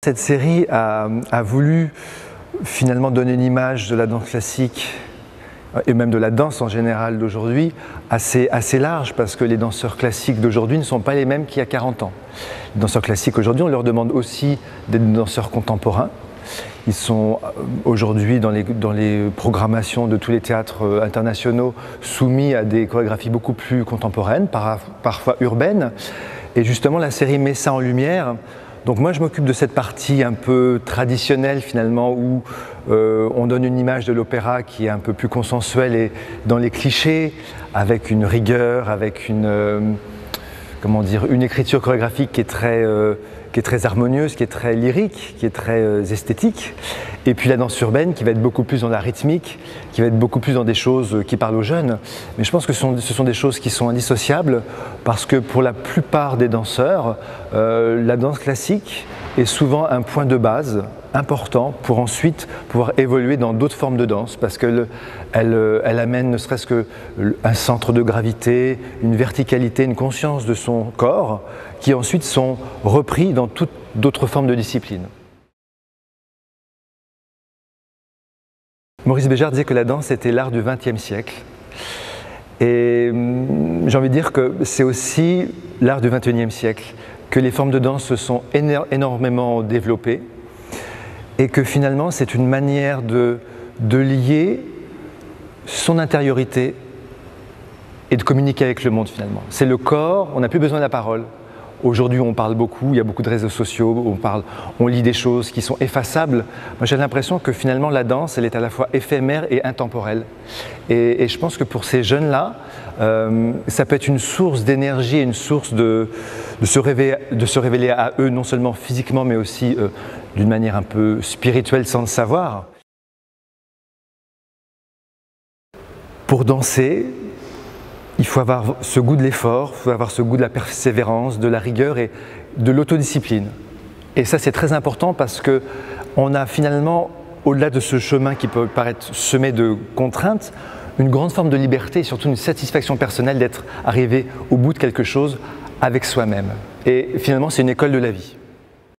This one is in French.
Cette série a voulu finalement donner une image de la danse classique et même de la danse en général d'aujourd'hui assez large, parce que les danseurs classiques d'aujourd'hui ne sont pas les mêmes qu'il y a 40 ans. Les danseurs classiques aujourd'hui, on leur demande aussi d'être danseurs contemporains. Ils sont aujourd'hui dans les programmations de tous les théâtres internationaux soumis à des chorégraphies beaucoup plus contemporaines, parfois urbaines. Et justement, la série met ça en lumière. Donc moi je m'occupe de cette partie un peu traditionnelle finalement, où on donne une image de l'opéra qui est un peu plus consensuelle et dans les clichés, avec une rigueur, avec une écriture chorégraphique qui est très harmonieuse, qui est très lyrique, qui est très esthétique. Et puis la danse urbaine qui va être beaucoup plus dans la rythmique, qui va être beaucoup plus dans des choses qui parlent aux jeunes. Mais je pense que ce sont des choses qui sont indissociables, parce que pour la plupart des danseurs, la danse classique est souvent un point de base important pour ensuite pouvoir évoluer dans d'autres formes de danse, parce qu'elle amène ne serait-ce qu'un centre de gravité, une verticalité, une conscience de son corps, qui ensuite sont repris dans toutes d'autres formes de disciplines. Maurice Béjart disait que la danse était l'art du XXe siècle. Et j'ai envie de dire que c'est aussi l'art du XXIe siècle, que les formes de danse se sont énormément développées et que finalement c'est une manière de lier son intériorité et de communiquer avec le monde finalement. C'est le corps, on n'a plus besoin de la parole. Aujourd'hui, on parle beaucoup, il y a beaucoup de réseaux sociaux, on lit des choses qui sont effaçables. Moi, j'ai l'impression que finalement, la danse, elle est à la fois éphémère et intemporelle. Et je pense que pour ces jeunes-là, ça peut être une source d'énergie, une source de se révéler à eux, non seulement physiquement, mais aussi d'une manière un peu spirituelle, sans le savoir. Pour danser, il faut avoir ce goût de l'effort, il faut avoir ce goût de la persévérance, de la rigueur et de l'autodiscipline. Et ça, c'est très important, parce qu'on a finalement, au-delà de ce chemin qui peut paraître semé de contraintes, une grande forme de liberté et surtout une satisfaction personnelle d'être arrivé au bout de quelque chose avec soi-même. Et finalement, c'est une école de la vie.